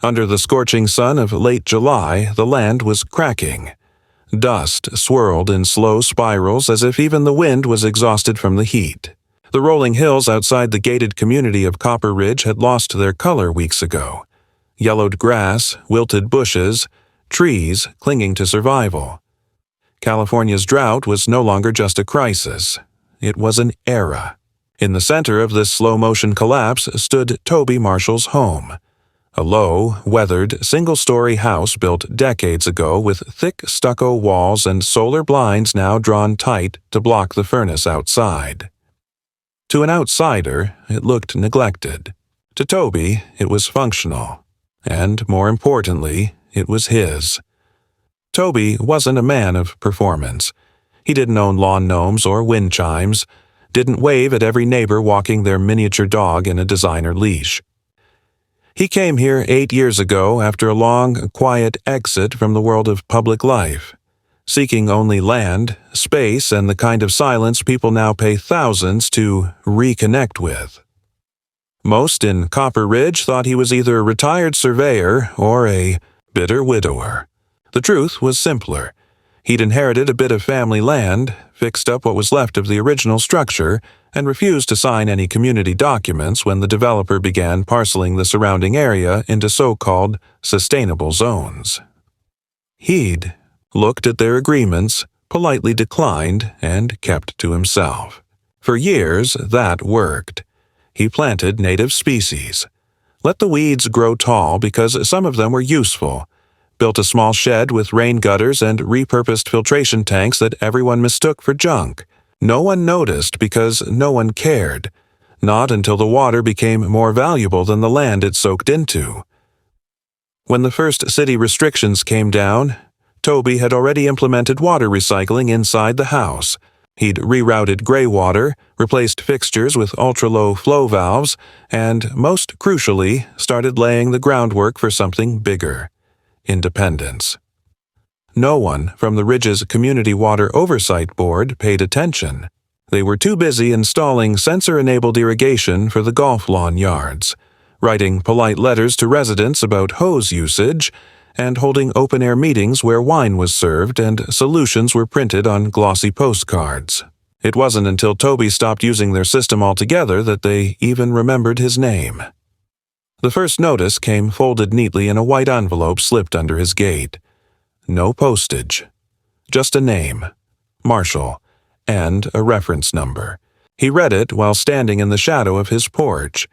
Under the scorching sun of late July, the land was cracking. Dust swirled in slow spirals as if even the wind was exhausted from the heat. The rolling hills outside the gated community of Copper Ridge had lost their color weeks ago. Yellowed grass, wilted bushes, trees clinging to survival. California's drought was no longer just a crisis. It was an era. In the center of this slow-motion collapse stood Toby Marshall's home. A low, weathered, single-story house built decades ago with thick stucco walls and solar blinds now drawn tight to block the furnace outside. To an outsider, it looked neglected. To Toby, it was functional. And, more importantly, it was his. Toby wasn't a man of performance. He didn't own lawn gnomes or wind chimes, didn't wave at every neighbor walking their miniature dog in a designer leash. He came here 8 years ago after a long, quiet exit from the world of public life, seeking only land, space, and the kind of silence people now pay thousands to reconnect with. Most in Copper Ridge thought he was either a retired surveyor or a bitter widower. The truth was simpler. He'd inherited a bit of family land, fixed up what was left of the original structure, and refused to sign any community documents when the developer began parceling the surrounding area into so-called sustainable zones. He'd looked at their agreements, politely declined, and kept to himself. For years, that worked. He planted native species. Let the weeds grow tall because some of them were useful. Built a small shed with rain gutters and repurposed filtration tanks that everyone mistook for junk. No one noticed because no one cared. Not until the water became more valuable than the land it soaked into. When the first city restrictions came down, Toby had already implemented water recycling inside the house. He'd rerouted gray water, replaced fixtures with ultra-low flow valves, and, most crucially, started laying the groundwork for something bigger: independence. No one from the Ridge's Community Water Oversight Board paid attention. They were too busy installing sensor-enabled irrigation for the golf lawn yards, writing polite letters to residents about hose usage, and holding open-air meetings where wine was served and solutions were printed on glossy postcards. It wasn't until Toby stopped using their system altogether that they even remembered his name. The first notice came folded neatly in a white envelope slipped under his gate. No postage. Just a name, Marshall, and a reference number. He read it while standing in the shadow of his porch.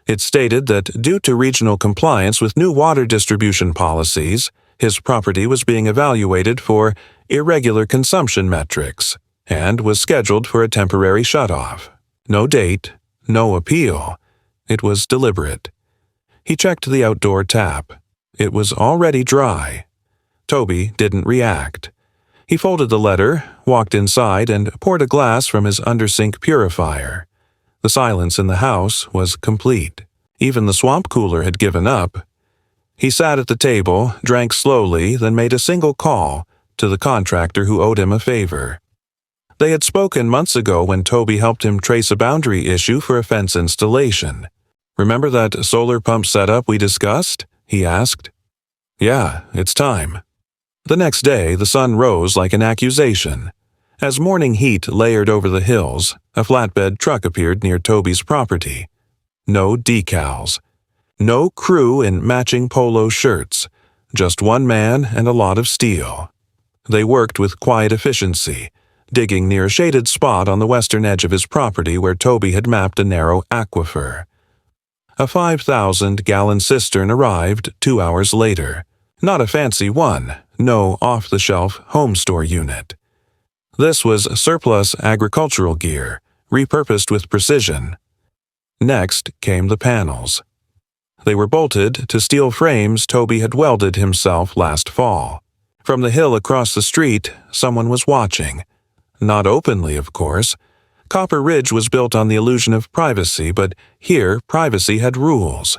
It stated that due to regional compliance with new water distribution policies, his property was being evaluated for irregular consumption metrics and was scheduled for a temporary shutoff. No date, no appeal. It was deliberate. He checked the outdoor tap. It was already dry. Toby didn't react. He folded the letter, walked inside, and poured a glass from his undersink purifier. The silence in the house was complete. Even the swamp cooler had given up. He sat at the table, drank slowly, then made a single call to the contractor who owed him a favor. They had spoken months ago when Toby helped him trace a boundary issue for a fence installation. "Remember that solar pump setup we discussed?" he asked. "Yeah, it's time." The next day, the sun rose like an accusation. As morning heat layered over the hills, a flatbed truck appeared near Toby's property. No decals. No crew in matching polo shirts. Just one man and a lot of steel. They worked with quiet efficiency, digging near a shaded spot on the western edge of his property where Toby had mapped a narrow aquifer. A 5,000-gallon cistern arrived 2 hours later. Not a fancy one, no off-the-shelf home store unit. This was surplus agricultural gear, repurposed with precision. Next came the panels. They were bolted to steel frames Toby had welded himself last fall. From the hill across the street, someone was watching. Not openly, of course. Copper Ridge was built on the illusion of privacy, but here privacy had rules.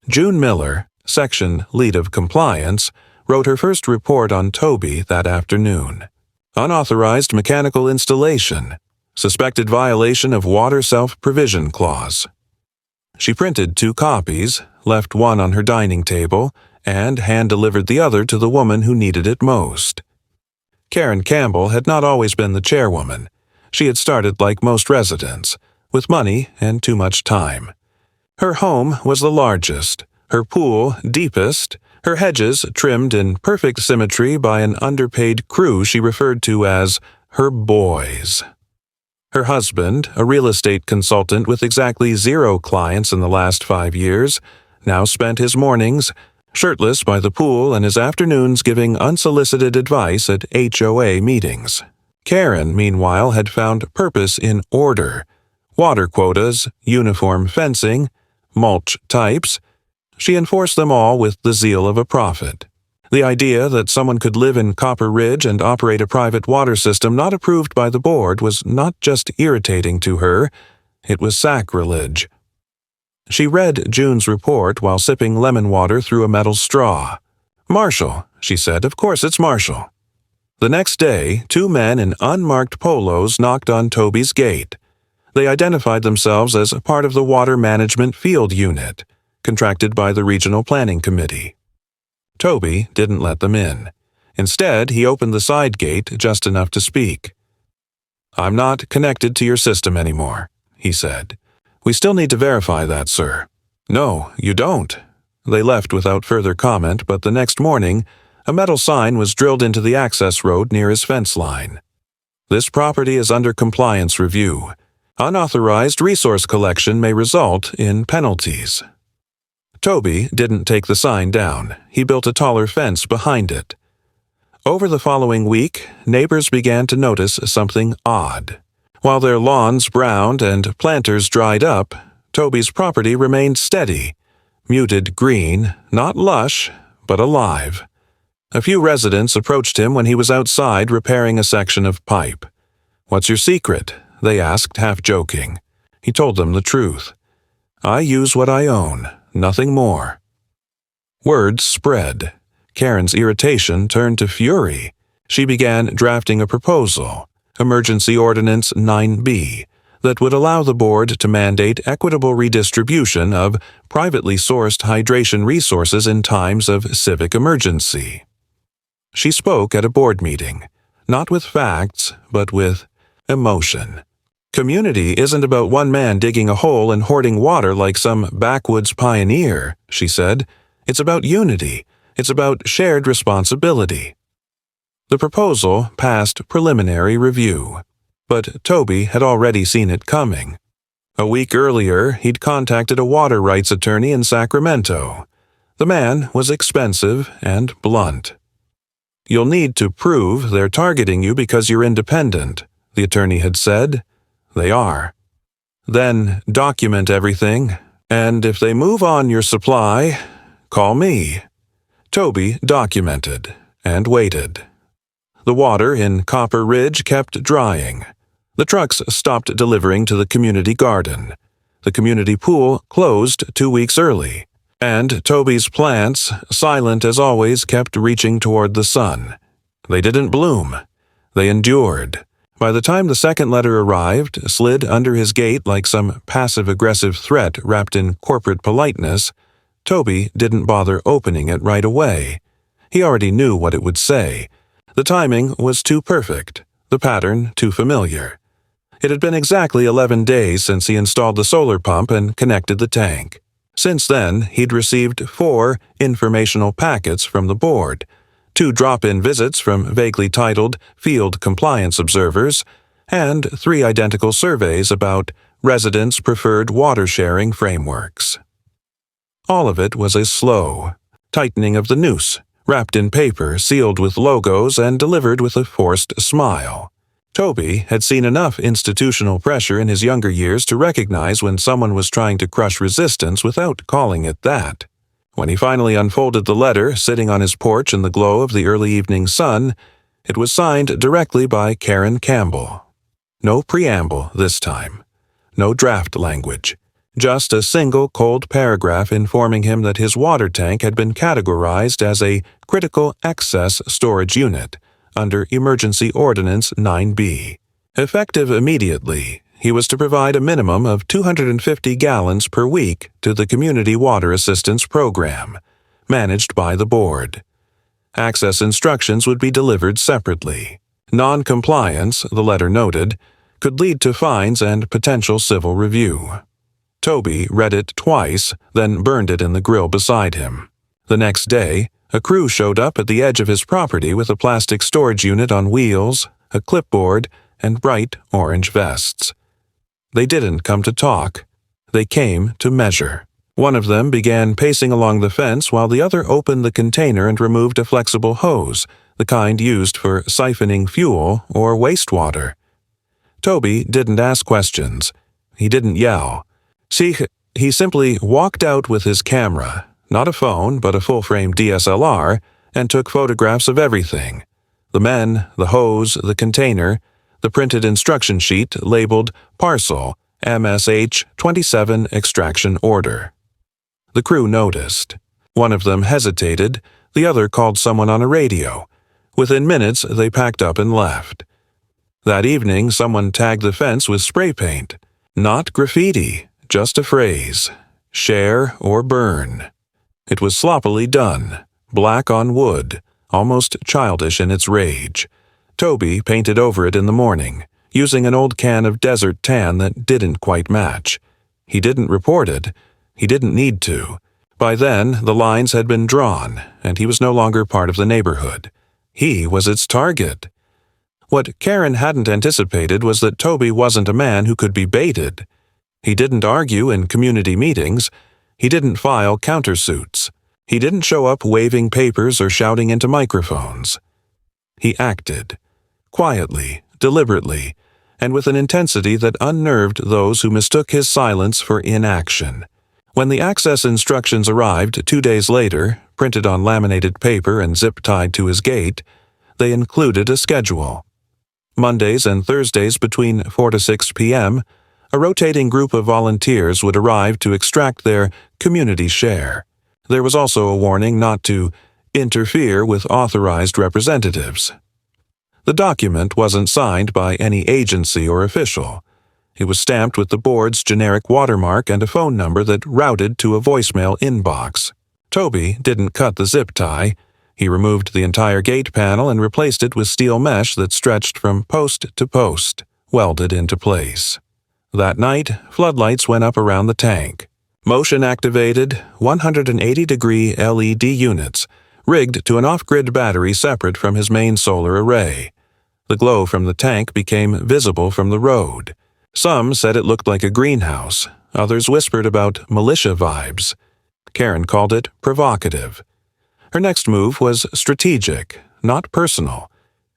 June Miller, section lead of compliance, wrote her first report on Toby that afternoon. Unauthorized mechanical installation. Suspected violation of water self-provision clause. She printed 2 copies, left one on her dining table, and hand-delivered the other to the woman who needed it most. Karen Campbell had not always been the chairwoman. She had started like most residents, with money and too much time. Her home was the largest, her pool deepest, her hedges trimmed in perfect symmetry by an underpaid crew she referred to as her boys. Her husband, a real estate consultant with exactly 0 clients in the last 5 years, now spent his mornings shirtless by the pool and his afternoons giving unsolicited advice at HOA meetings. Karen, meanwhile, had found purpose in order: water quotas, uniform fencing, mulch types. She enforced them all with the zeal of a prophet. The idea that someone could live in Copper Ridge and operate a private water system not approved by the board was not just irritating to her, it was sacrilege. She read June's report while sipping lemon water through a metal straw. "Marshall," she said, "of course it's Marshall." The next day, 2 men in unmarked polos knocked on Toby's gate. They identified themselves as part of the Water Management Field Unit, contracted by the Regional Planning Committee. Toby didn't let them in. Instead, he opened the side gate just enough to speak. "I'm not connected to your system anymore," he said. "We still need to verify that, sir." "No, you don't." They left without further comment, but the next morning, a metal sign was drilled into the access road near his fence line. "This property is under compliance review. Unauthorized resource collection may result in penalties." Toby didn't take the sign down. He built a taller fence behind it. Over the following week, neighbors began to notice something odd. While their lawns browned and planters dried up, Toby's property remained steady, muted green, not lush, but alive. A few residents approached him when he was outside repairing a section of pipe. "What's your secret?" they asked, half joking. He told them the truth. "I use what I own, nothing more." Word spread. Karen's irritation turned to fury. She began drafting a proposal, Emergency Ordinance 9B, that would allow the board to mandate equitable redistribution of privately sourced hydration resources in times of civic emergency. She spoke at a board meeting, not with facts, but with emotion. "Community isn't about one man digging a hole and hoarding water like some backwoods pioneer," she said. "It's about unity. It's about shared responsibility." The proposal passed preliminary review, but Toby had already seen it coming. A week earlier, he'd contacted a water rights attorney in Sacramento. The man was expensive and blunt. "You'll need to prove they're targeting you because you're independent," the attorney had said. "They are. Then document everything, and if they move on your supply, call me." Toby documented and waited. The water in Copper Ridge kept drying. The trucks stopped delivering to the community garden. The community pool closed 2 weeks early. And Toby's plants, silent as always, kept reaching toward the sun. They didn't bloom. They endured. By the time the second letter arrived, slid under his gate like some passive-aggressive threat wrapped in corporate politeness, Toby didn't bother opening it right away. He already knew what it would say. The timing was too perfect, the pattern too familiar. It had been exactly 11 days since he installed the solar pump and connected the tank. Since then, he'd received 4 informational packets from the board, 2 drop-in visits from vaguely titled field compliance observers, and 3 identical surveys about residents' preferred water-sharing frameworks. All of it was a slow tightening of the noose, wrapped in paper, sealed with logos, and delivered with a forced smile. Toby had seen enough institutional pressure in his younger years to recognize when someone was trying to crush resistance without calling it that. When he finally unfolded the letter, sitting on his porch in the glow of the early evening sun, it was signed directly by Karen Campbell. No preamble this time. No draft language. Just a single cold paragraph informing him that his water tank had been categorized as a critical excess storage unit under Emergency Ordinance 9B. Effective immediately, he was to provide a minimum of 250 gallons per week to the Community Water Assistance Program, managed by the board. Access instructions would be delivered separately. Non-compliance, the letter noted, could lead to fines and potential civil review. Toby read it twice, then burned it in the grill beside him. The next day, a crew showed up at the edge of his property with a plastic storage unit on wheels, a clipboard, and bright orange vests. They didn't come to talk. They came to measure. One of them began pacing along the fence while the other opened the container and removed a flexible hose, the kind used for siphoning fuel or wastewater. Toby didn't ask questions. He didn't yell. He simply walked out with his camera, not a phone but a full-frame DSLR, and took photographs of everything. The men, the hose, the container, the printed instruction sheet labeled Parcel MSH 27 Extraction Order. The crew noticed. One of them hesitated, the other called someone on a radio. Within minutes, they packed up and left. That evening, someone tagged the fence with spray paint. Not graffiti, just a phrase: share or burn. It was sloppily done, black on wood, almost childish in its rage. Toby painted over it in the morning, using an old can of desert tan that didn't quite match. He didn't report it. He didn't need to. By then, the lines had been drawn, and he was no longer part of the neighborhood. He was its target. What Karen hadn't anticipated was that Toby wasn't a man who could be baited. He didn't argue in community meetings. He didn't file countersuits. He didn't show up waving papers or shouting into microphones. He acted, quietly, deliberately, and with an intensity that unnerved those who mistook his silence for inaction. When the access instructions arrived 2 days later, printed on laminated paper and zip-tied to his gate, they included a schedule. Mondays and Thursdays between 4 to 6 p.m., a rotating group of volunteers would arrive to extract their community share. There was also a warning not to interfere with authorized representatives. The document wasn't signed by any agency or official. It was stamped with the board's generic watermark and a phone number that routed to a voicemail inbox. Toby didn't cut the zip tie. He removed the entire gate panel and replaced it with steel mesh that stretched from post to post, welded into place. That night, floodlights went up around the tank. Motion-activated, 180-degree LED units, rigged to an off-grid battery separate from his main solar array. The glow from the tank became visible from the road. Some said it looked like a greenhouse. Others whispered about militia vibes. Karen called it provocative. Her next move was strategic, not personal.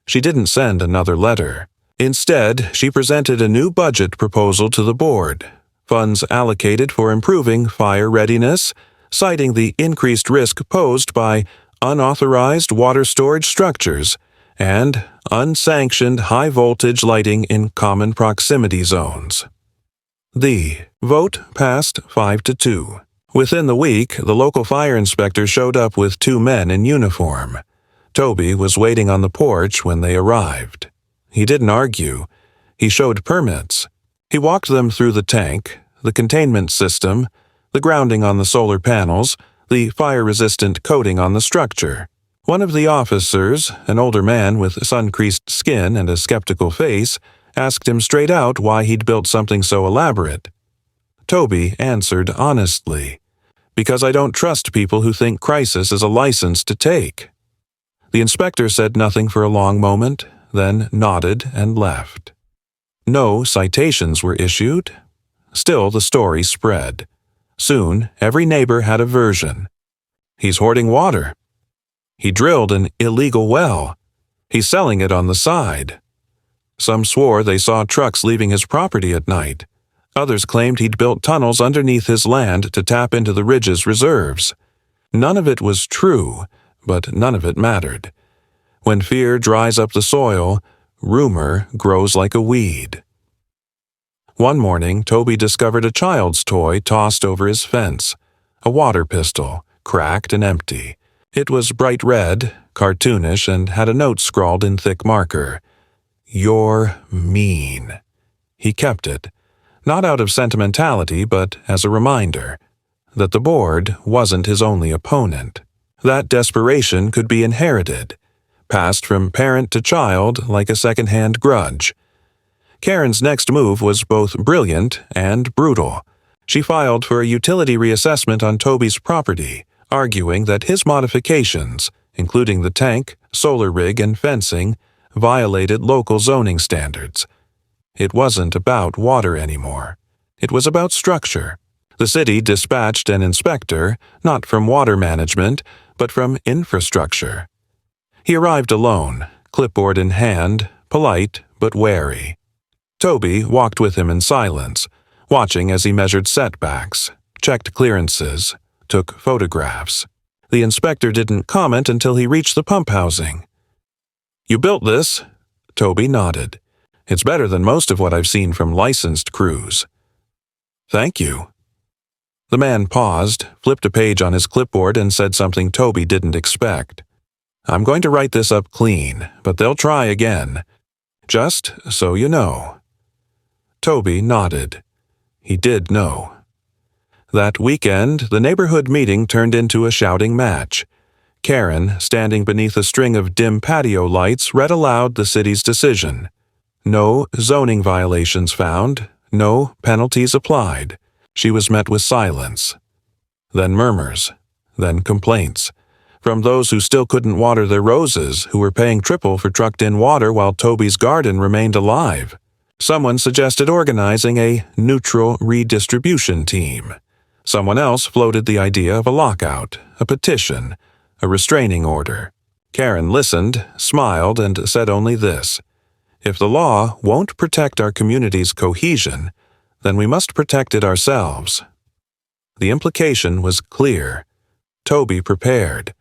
She didn't send another letter. Instead, she presented a new budget proposal to the board, funds allocated for improving fire readiness, citing the increased risk posed by unauthorized water storage structures and unsanctioned high-voltage lighting in common proximity zones. The vote passed 5-2. Within the week, the local fire inspector showed up with 2 men in uniform. Toby was waiting on the porch when they arrived. He didn't argue. He showed permits. He walked them through the tank, the containment system, the grounding on the solar panels, the fire-resistant coating on the structure. One of the officers, an older man with sun-creased skin and a skeptical face, asked him straight out why he'd built something so elaborate. Toby answered honestly, "Because I don't trust people who think crisis is a license to take." The inspector said nothing for a long moment, then nodded and left. No citations were issued. Still, the story spread. Soon, every neighbor had a version. He's hoarding water. He drilled an illegal well. He's selling it on the side. Some swore they saw trucks leaving his property at night. Others claimed he'd built tunnels underneath his land to tap into the ridge's reserves. None of it was true, but none of it mattered. When fear dries up the soil, rumor grows like a weed. One morning, Toby discovered a child's toy tossed over his fence, a water pistol, cracked and empty. It was bright red, cartoonish, and had a note scrawled in thick marker. "You're mean." He kept it, not out of sentimentality but as a reminder that the board wasn't his only opponent. That desperation could be inherited, passed from parent to child like a second-hand grudge. Karen's next move was both brilliant and brutal. She filed for a utility reassessment on Toby's property, arguing that his modifications, including the tank, solar rig, and fencing, violated local zoning standards. It wasn't about water anymore. It was about structure. The city dispatched an inspector, not from water management, but from infrastructure. He arrived alone, clipboard in hand, polite but wary. Toby walked with him in silence, watching as he measured setbacks, checked clearances, took photographs. The inspector didn't comment until he reached the pump housing. "You built this?" Toby nodded. "It's better than most of what I've seen from licensed crews." "Thank you." The man paused, flipped a page on his clipboard, and said something Toby didn't expect. "I'm going to write this up clean, but they'll try again. Just so you know." Toby nodded. He did know. That weekend, the neighborhood meeting turned into a shouting match. Karen, standing beneath a string of dim patio lights, read aloud the city's decision. No zoning violations found, no penalties applied. She was met with silence. Then murmurs, then complaints, from those who still couldn't water their roses, who were paying triple for trucked-in water while Toby's garden remained alive. Someone suggested organizing a neutral redistribution team. Someone else floated the idea of a lockout, a petition, a restraining order. Karen listened, smiled, and said only this: "If the law won't protect our community's cohesion, then we must protect it ourselves." The implication was clear. Toby prepared,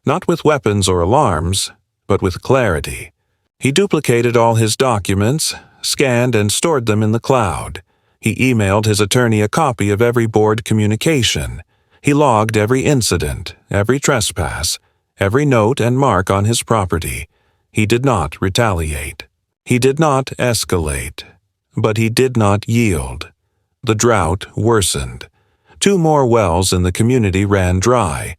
not with weapons or alarms, but with clarity. He duplicated all his documents, scanned and stored them in the cloud. He emailed his attorney a copy of every board communication. He logged every incident, every trespass, every note and mark on his property. He did not retaliate. He did not escalate. But he did not yield. The drought worsened. 2 more wells in the community ran dry.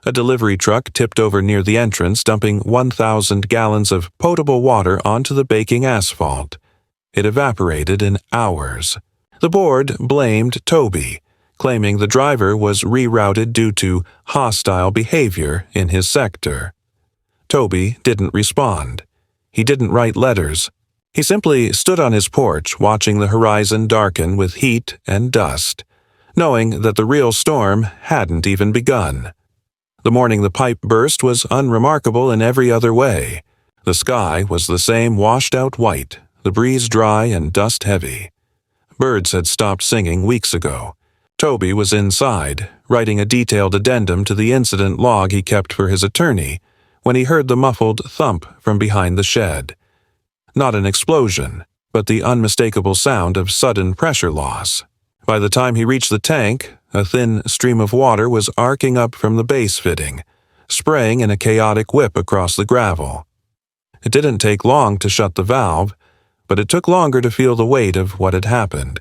A delivery truck tipped over near the entrance, dumping 1,000 gallons of potable water onto the baking asphalt. It evaporated in hours. The board blamed Toby, claiming the driver was rerouted due to hostile behavior in his sector. Toby didn't respond. He didn't write letters. He simply stood on his porch watching the horizon darken with heat and dust, knowing that the real storm hadn't even begun. The morning the pipe burst was unremarkable in every other way. The sky was the same washed-out white, the breeze dry and dust-heavy. Birds had stopped singing weeks ago. Toby was inside, writing a detailed addendum to the incident log he kept for his attorney, when he heard the muffled thump from behind the shed. Not an explosion, but the unmistakable sound of sudden pressure loss. By the time he reached the tank, a thin stream of water was arcing up from the base fitting, spraying in a chaotic whip across the gravel. It didn't take long to shut the valve, but it took longer to feel the weight of what had happened.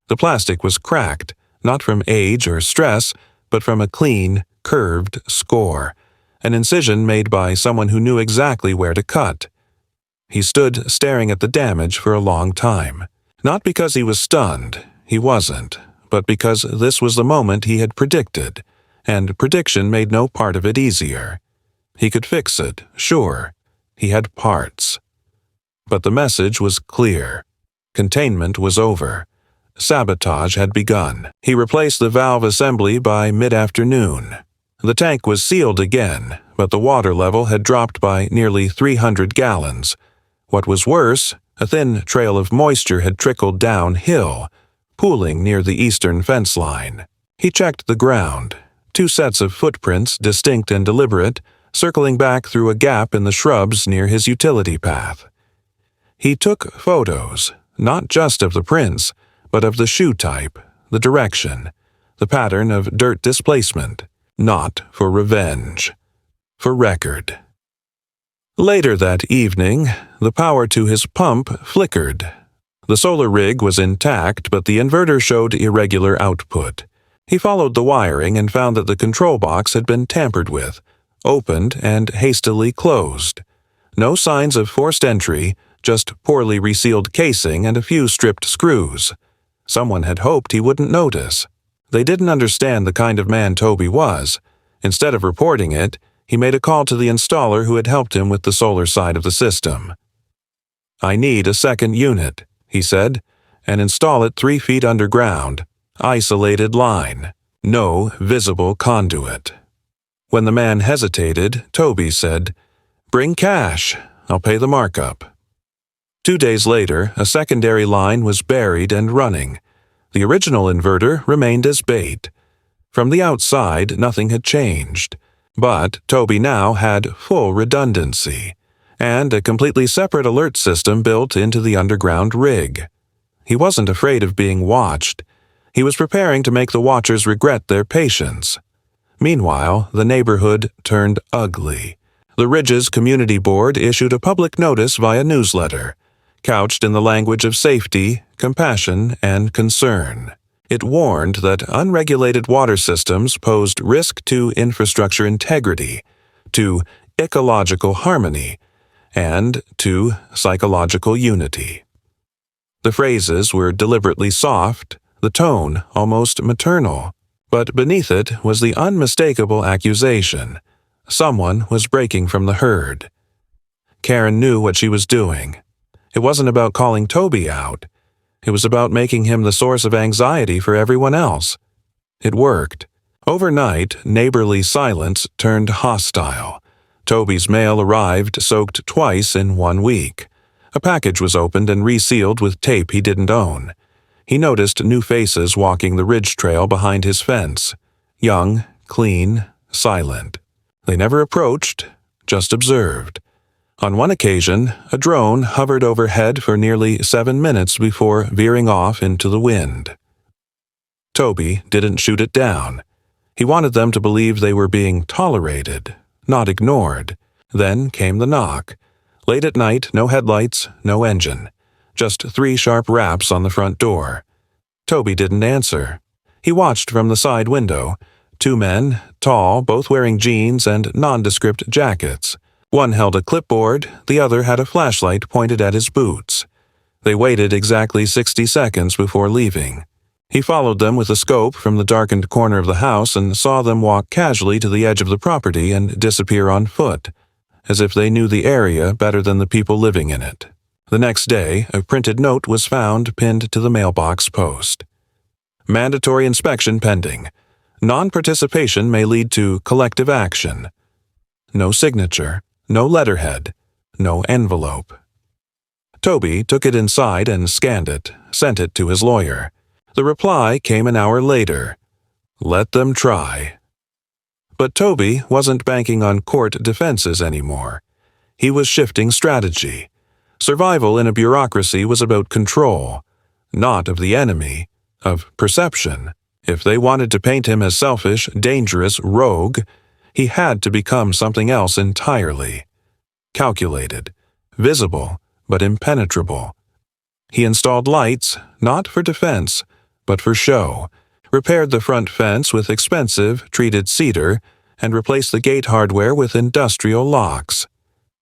The plastic was cracked, not from age or stress, but from a clean, curved score, an incision made by someone who knew exactly where to cut. He stood staring at the damage for a long time. Not because he was stunned, he wasn't, but because this was the moment he had predicted, and prediction made no part of it easier. He could fix it, sure. He had parts. But the message was clear. Containment was over. Sabotage had begun. He replaced the valve assembly by mid-afternoon. The tank was sealed again, but the water level had dropped by nearly 300 gallons. What was worse, a thin trail of moisture had trickled downhill, pooling near the eastern fence line. He checked the ground. 2 sets of footprints, distinct and deliberate, circling back through a gap in the shrubs near his utility path. He took photos, not just of the prints, but of the shoe type, the direction, the pattern of dirt displacement, not for revenge, for record. Later that evening, the power to his pump flickered. The solar rig was intact, but the inverter showed irregular output. He followed the wiring and found that the control box had been tampered with, opened, and hastily closed. No signs of forced entry, just poorly resealed casing and a few stripped screws. Someone had hoped he wouldn't notice. They didn't understand the kind of man Toby was. Instead of reporting it, he made a call to the installer who had helped him with the solar side of the system. "I need a second unit," he said, "and install it 3 feet underground. Isolated line. No visible conduit." When the man hesitated, Toby said, "Bring cash. I'll pay the markup." 2 days later, a secondary line was buried and running. The original inverter remained as bait. From the outside, nothing had changed. But Toby now had full redundancy, and a completely separate alert system built into the underground rig. He wasn't afraid of being watched. He was preparing to make the watchers regret their patience. Meanwhile, the neighborhood turned ugly. The Ridge's community board issued a public notice via newsletter, couched in the language of safety, compassion, and concern. It warned that unregulated water systems posed risk to infrastructure integrity, to ecological harmony, and to psychological unity. The phrases were deliberately soft, the tone almost maternal, but beneath it was the unmistakable accusation. Someone was breaking from the herd. Karen knew what she was doing. It wasn't about calling Toby out. It was about making him the source of anxiety for everyone else. It worked. Overnight, neighborly silence turned hostile. Toby's mail arrived soaked twice in 1 week. A package was opened and resealed with tape he didn't own. He noticed new faces walking the ridge trail behind his fence. Young, clean, silent. They never approached, just observed. On one occasion, a drone hovered overhead for nearly 7 minutes before veering off into the wind. Toby didn't shoot it down. He wanted them to believe they were being tolerated, not ignored. Then came the knock. Late at night, no headlights, no engine. Just 3 sharp raps on the front door. Toby didn't answer. He watched from the side window. 2 men, tall, both wearing jeans and nondescript jackets. One held a clipboard, the other had a flashlight pointed at his boots. They waited exactly 60 seconds before leaving. He followed them with a scope from the darkened corner of the house and saw them walk casually to the edge of the property and disappear on foot, as if they knew the area better than the people living in it. The next day, a printed note was found pinned to the mailbox post. Mandatory inspection pending. Non-participation may lead to collective action. No signature, no letterhead, no envelope. Toby took it inside and scanned it, sent it to his lawyer. The reply came an hour later. Let them try. But Toby wasn't banking on court defenses anymore. He was shifting strategy. Survival in a bureaucracy was about control, not of the enemy, of perception. If they wanted to paint him as selfish, dangerous, rogue, he had to become something else entirely. Calculated, visible, but impenetrable. He installed lights, not for defense, but for show, repaired the front fence with expensive, treated cedar, and replaced the gate hardware with industrial locks.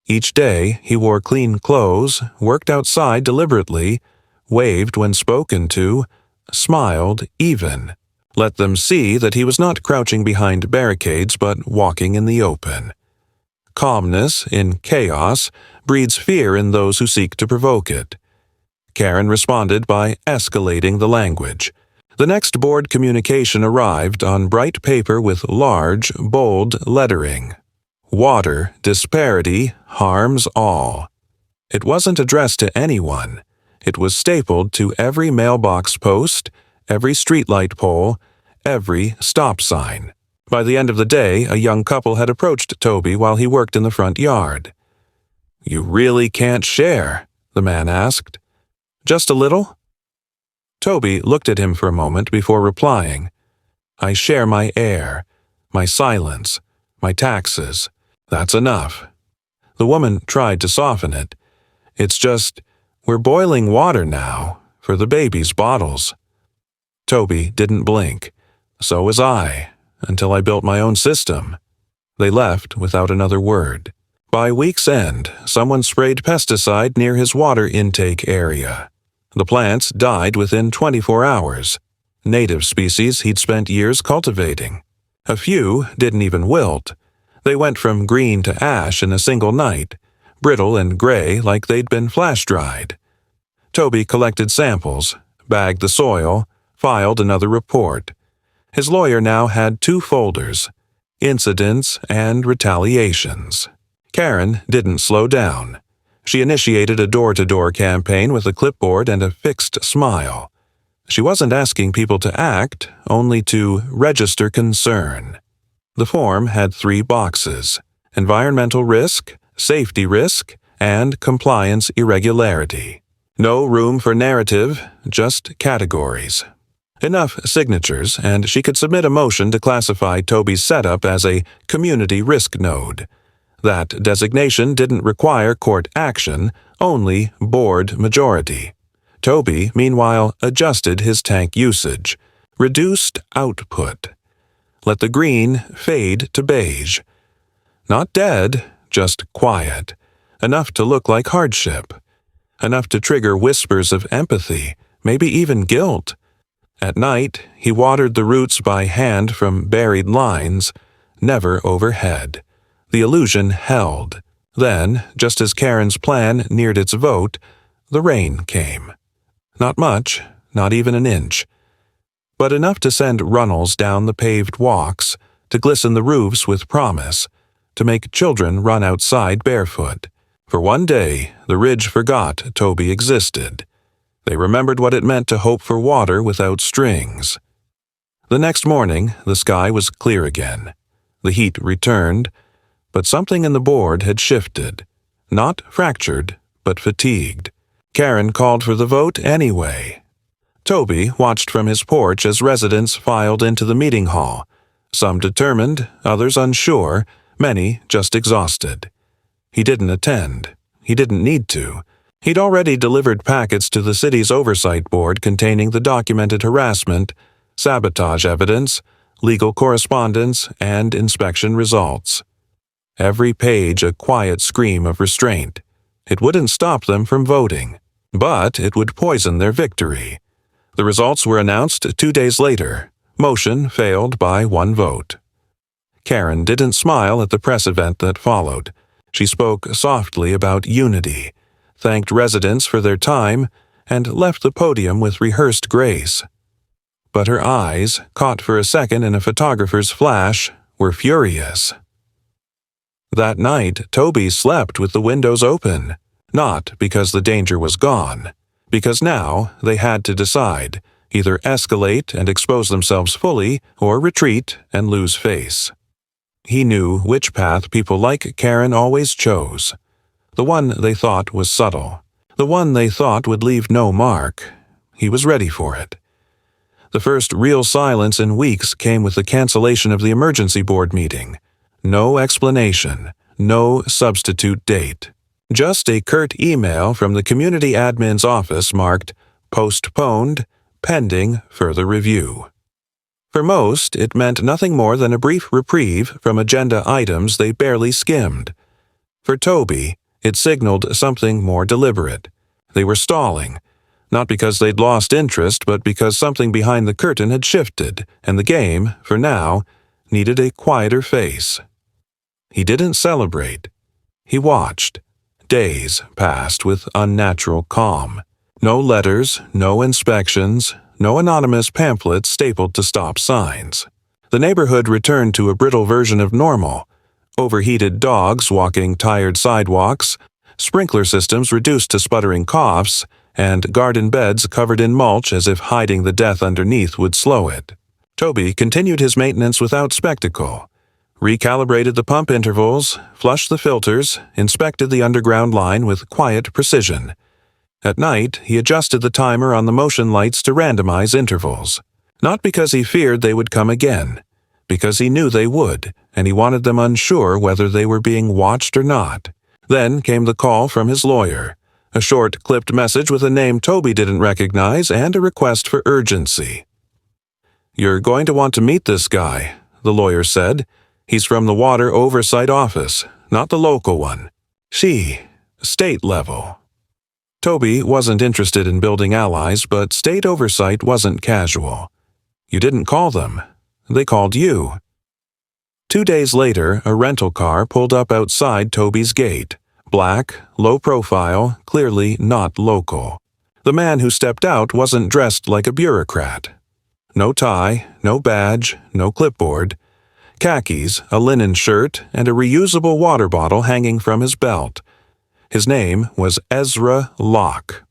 Each day, he wore clean clothes, worked outside deliberately, waved when spoken to, smiled even. Let them see that he was not crouching behind barricades but walking in the open. Calmness in chaos breeds fear in those who seek to provoke it. Karen responded by escalating the language. The next board communication arrived on bright paper with large, bold lettering. Water disparity harms all. It wasn't addressed to anyone. It was stapled to every mailbox post, every streetlight pole, every stop sign. By the end of the day, a young couple had approached Toby while he worked in the front yard. "You really can't share?" the man asked. "Just a little?" Toby looked at him for a moment before replying. "I share my air, my silence, my taxes. That's enough." The woman tried to soften it. "It's just, We're boiling water now, for the baby's bottles." Toby didn't blink. So was I, until I built my own system. They left without another word. By week's end, someone sprayed pesticide near his water intake area. The plants died within 24 hours. Native species he'd spent years cultivating. A few didn't even wilt. They went from green to ash in a single night, brittle and gray like they'd been flash-dried. Toby collected samples, bagged the soil, filed another report. His lawyer now had 2 folders: incidents and retaliations. Karen didn't slow down. She initiated a door-to-door campaign with a clipboard and a fixed smile. She wasn't asking people to act, only to register concern. The form had 3 boxes: environmental risk, safety risk, and compliance irregularity. No room for narrative, just categories. Enough signatures, and she could submit a motion to classify Toby's setup as a community risk node. That designation didn't require court action, only board majority. Toby, meanwhile, adjusted his tank usage, reduced output. Let the green fade to beige. Not dead, just quiet. Enough to look like hardship. Enough to trigger whispers of empathy, maybe even guilt. At night, he watered the roots by hand from buried lines, never overhead. The illusion held. Then, just as Karen's plan neared its vote, the rain came. Not much, not even an inch, but enough to send runnels down the paved walks, to glisten the roofs with promise, to make children run outside barefoot. For one day, the ridge forgot Toby existed. They remembered what it meant to hope for water without strings. The next morning, the sky was clear again. The heat returned, but something in the board had shifted. Not fractured, but fatigued. Karen called for the vote anyway. Toby watched from his porch as residents filed into the meeting hall, some determined, others unsure, many just exhausted. He didn't attend. He didn't need to. He'd already delivered packets to the city's oversight board containing the documented harassment, sabotage evidence, legal correspondence, and inspection results. Every page a quiet scream of restraint. It wouldn't stop them from voting, but it would poison their victory. The results were announced 2 days later. Motion failed by 1 vote. Karen didn't smile at the press event that followed. She spoke softly about unity, thanked residents for their time, and left the podium with rehearsed grace. But her eyes, caught for a second in a photographer's flash, were furious. That night, Toby slept with the windows open, not because the danger was gone, because now they had to decide, either escalate and expose themselves fully, or retreat and lose face. He knew which path people like Karen always chose. The one they thought was subtle. The one they thought would leave no mark. He was ready for it. The first real silence in weeks came with the cancellation of the emergency board meeting. No explanation, no substitute date. Just a curt email from the community admin's office marked "Postponed, pending further review." For most, it meant nothing more than a brief reprieve from agenda items they barely skimmed. For Toby, it signaled something more deliberate. They were stalling, not because they'd lost interest, but because something behind the curtain had shifted, and the game, for now, needed a quieter face. He didn't celebrate. He watched. Days passed with unnatural calm. No letters, no inspections, no anonymous pamphlets stapled to stop signs. The neighborhood returned to a brittle version of normal. Overheated dogs walking tired sidewalks, sprinkler systems reduced to sputtering coughs, and garden beds covered in mulch as if hiding the death underneath would slow it. Toby continued his maintenance without spectacle. Recalibrated the pump intervals, flushed the filters, inspected the underground line with quiet precision. At night, he adjusted the timer on the motion lights to randomize intervals. Not because he feared they would come again, because he knew they would, and he wanted them unsure whether they were being watched or not. Then came the call from his lawyer, a short, clipped message with a name Toby didn't recognize and a request for urgency. "You're going to want to meet this guy," the lawyer said. "He's from the Water Oversight Office, not the local one. State level." Toby wasn't interested in building allies, but state oversight wasn't casual. You didn't call them. They called you. 2 days later, a rental car pulled up outside Toby's gate. Black, low profile, clearly not local. The man who stepped out wasn't dressed like a bureaucrat. No tie, no badge, no clipboard. Khakis, a linen shirt, and a reusable water bottle hanging from his belt. His name was Ezra Locke.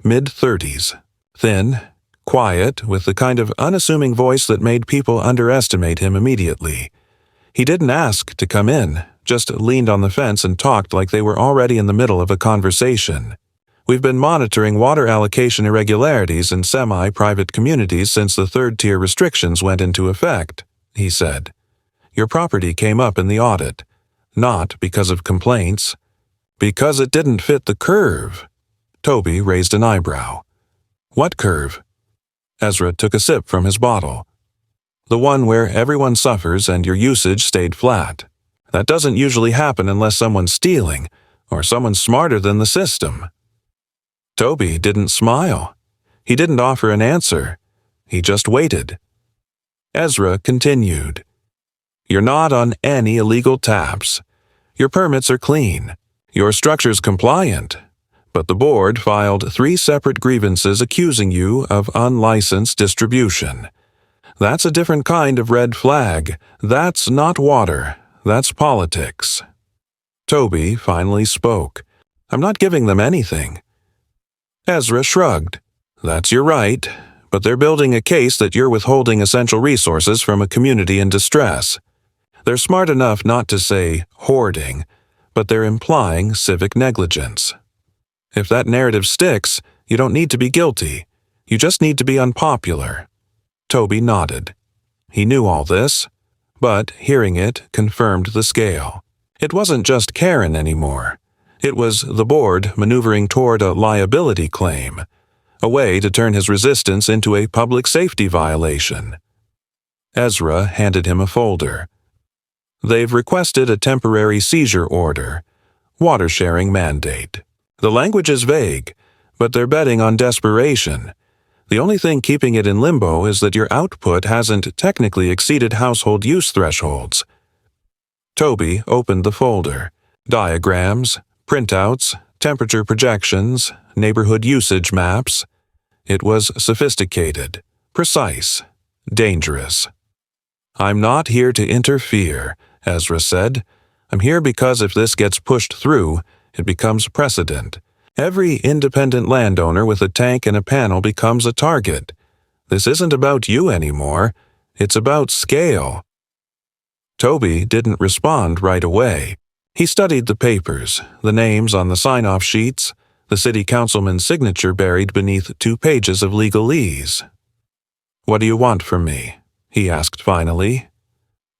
Mid-30s. Thin, quiet, with the kind of unassuming voice that made people underestimate him immediately. He didn't ask to come in, just leaned on the fence and talked like they were already in the middle of a conversation. "We've been monitoring water allocation irregularities in semi-private communities since the third-tier restrictions went into effect," he said. "Your property came up in the audit. Not because of complaints. Because it didn't fit the curve." Toby raised an eyebrow. "What curve?" Ezra took a sip from his bottle. "The one where everyone suffers and your usage stayed flat. That doesn't usually happen unless someone's stealing, or someone's smarter than the system." Toby didn't smile. He didn't offer an answer. He just waited. Ezra continued. "You're not on any illegal taps. Your permits are clean. Your structure's compliant. But the board filed 3 separate grievances accusing you of unlicensed distribution. That's a different kind of red flag. That's not water. That's politics." Toby finally spoke. "I'm not giving them anything." Ezra shrugged. "That's your right, but they're building a case that you're withholding essential resources from a community in distress. They're smart enough not to say hoarding, but they're implying civic negligence. If that narrative sticks, you don't need to be guilty. You just need to be unpopular." Toby nodded. He knew all this, but hearing it confirmed the scale. It wasn't just Karen anymore. It was the board maneuvering toward a liability claim, a way to turn his resistance into a public safety violation. Ezra handed him a folder. "They've requested a temporary seizure order, water sharing mandate. The language is vague, but they're betting on desperation. The only thing keeping it in limbo is that your output hasn't technically exceeded household use thresholds." Toby opened the folder. Diagrams, printouts, temperature projections, neighborhood usage maps. It was sophisticated, precise, dangerous. "I'm not here to interfere," Ezra said. "I'm here because if this gets pushed through, it becomes precedent. Every independent landowner with a tank and a panel becomes a target. This isn't about you anymore. It's about scale." Toby didn't respond right away. He studied the papers, the names on the sign-off sheets, the city councilman's signature buried beneath 2 pages of legalese. "What do you want from me?" he asked finally.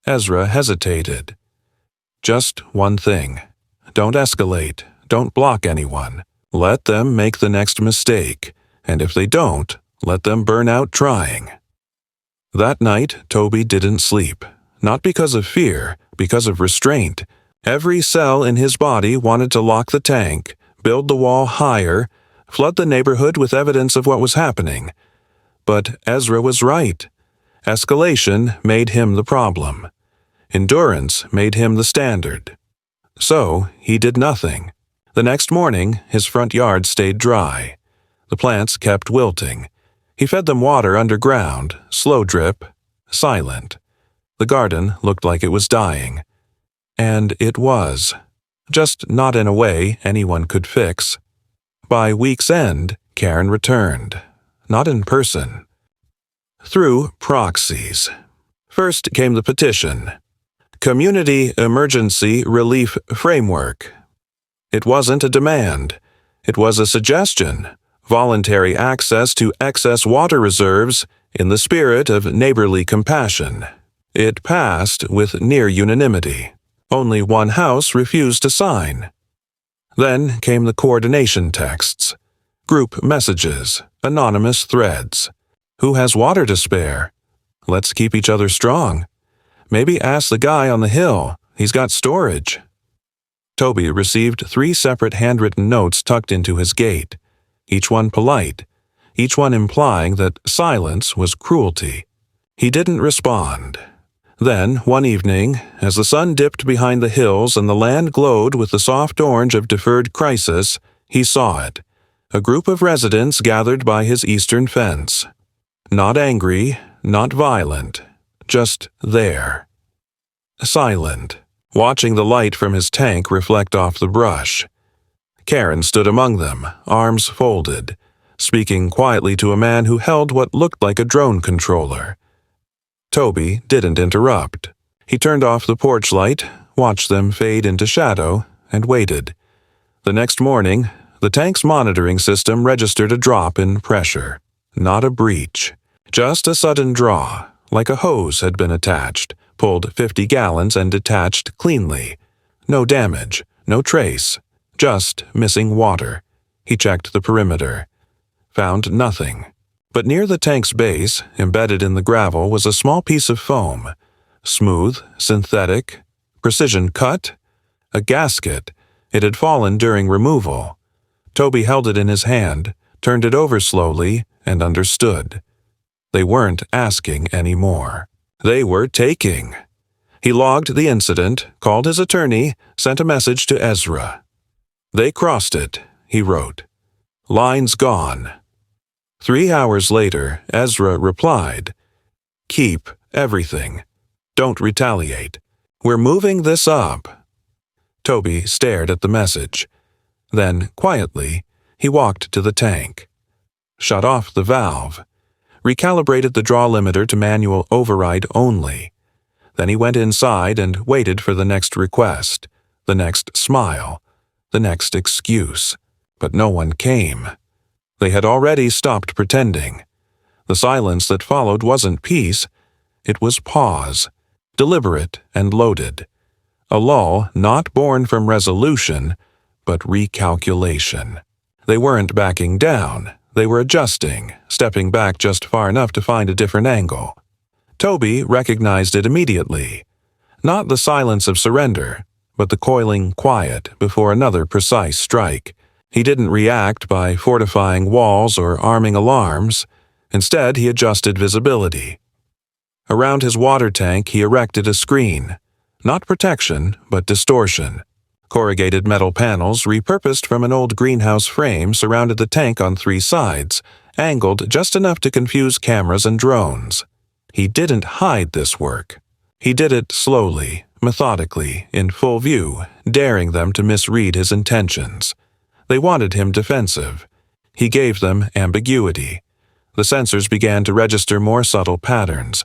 Ezra hesitated. "Just one thing. Don't escalate. Don't block anyone. Let them make the next mistake, and if they don't, let them burn out trying." That night, Toby didn't sleep. Not because of fear, because of restraint. Every cell in his body wanted to lock the tank, build the wall higher, flood the neighborhood with evidence of what was happening. But Ezra was right. Escalation made him the problem. Endurance made him the standard. So he did nothing. The next morning, his front yard stayed dry. The plants kept wilting. He fed them water underground, slow drip, silent. The garden looked like it was dying. And it was. Just not in a way anyone could fix. By week's end, Karen returned. Not in person. Through proxies. First came the petition. Community Emergency Relief Framework. It wasn't a demand. It was a suggestion. Voluntary access to excess water reserves in the spirit of neighborly compassion. It passed with near unanimity. Only one house refused to sign. Then came the coordination texts, group messages, anonymous threads. Who has water to spare? Let's keep each other strong. Maybe ask the guy on the hill. He's got storage. Toby received 3 separate handwritten notes tucked into his gate, each one polite, each one implying that silence was cruelty. He didn't respond. Then, one evening, as the sun dipped behind the hills and the land glowed with the soft orange of deferred crisis, he saw it. A group of residents gathered by his eastern fence. Not angry, not violent, just there. Silent, watching the light from his tank reflect off the brush. Karen stood among them, arms folded, speaking quietly to a man who held what looked like a drone controller. Toby didn't interrupt. He turned off the porch light, watched them fade into shadow, and waited. The next morning, the tank's monitoring system registered a drop in pressure. Not a breach. Just a sudden draw, like a hose had been attached, pulled 50 gallons and detached cleanly. No damage, no trace, just missing water. He checked the perimeter. Found nothing. But near the tank's base, embedded in the gravel, was a small piece of foam. Smooth, synthetic, precision cut. A gasket. It had fallen during removal. Toby held it in his hand, turned it over slowly, and understood. They weren't asking anymore. They were taking. He logged the incident, called his attorney, sent a message to Ezra. They crossed it, he wrote. Lines gone. 3 hours later, Ezra replied, Keep everything. Don't retaliate. We're moving this up. Toby stared at the message. Then, quietly, he walked to the tank. Shut off the valve. Recalibrated the draw limiter to manual override only. Then he went inside and waited for the next request, the next smile, the next excuse. But no one came. They had already stopped pretending. The silence that followed wasn't peace, it was pause, deliberate and loaded. A lull not born from resolution, but recalculation. They weren't backing down, they were adjusting, stepping back just far enough to find a different angle. Toby recognized it immediately. Not the silence of surrender, but the coiling quiet before another precise strike. He didn't react by fortifying walls or arming alarms. Instead, he adjusted visibility. Around his water tank, he erected a screen. Not protection, but distortion. Corrugated metal panels repurposed from an old greenhouse frame surrounded the tank on 3 sides, angled just enough to confuse cameras and drones. He didn't hide this work. He did it slowly, methodically, in full view, daring them to misread his intentions. They wanted him defensive. He gave them ambiguity. The sensors began to register more subtle patterns.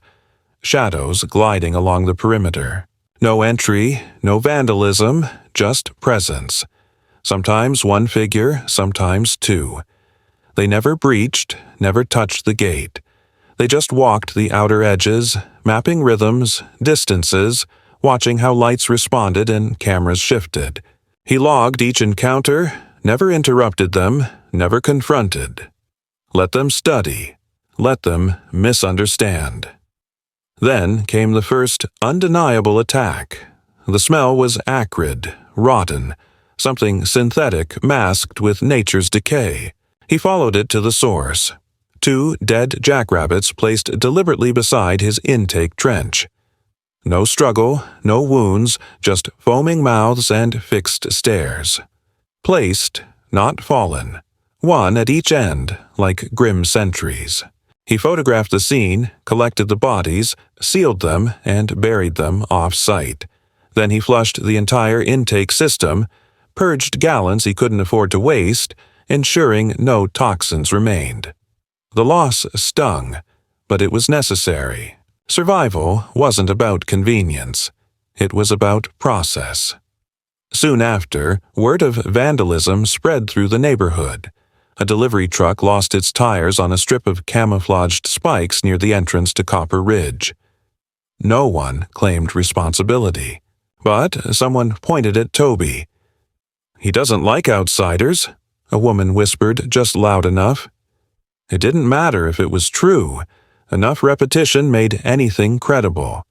Shadows gliding along the perimeter. No entry, no vandalism, just presence. Sometimes one figure, sometimes 2. They never breached, never touched the gate. They just walked the outer edges, mapping rhythms, distances, watching how lights responded and cameras shifted. He logged each encounter, never interrupted them, never confronted. Let them study. Let them misunderstand. Then came the first undeniable attack. The smell was acrid, rotten, something synthetic masked with nature's decay. He followed it to the source. 2 dead jackrabbits placed deliberately beside his intake trench. No struggle, no wounds, just foaming mouths and fixed stares. Placed, not fallen. 1 at each end, like grim sentries. He photographed the scene, collected the bodies, sealed them, and buried them off-site. Then he flushed the entire intake system, purged gallons he couldn't afford to waste, ensuring no toxins remained. The loss stung, but it was necessary. Survival wasn't about convenience. It was about process. Soon after, word of vandalism spread through the neighborhood. A delivery truck lost its tires on a strip of camouflaged spikes near the entrance to Copper Ridge. No one claimed responsibility, but someone pointed at Toby. "He doesn't like outsiders," a woman whispered just loud enough. It didn't matter if it was true. Enough repetition made anything credible.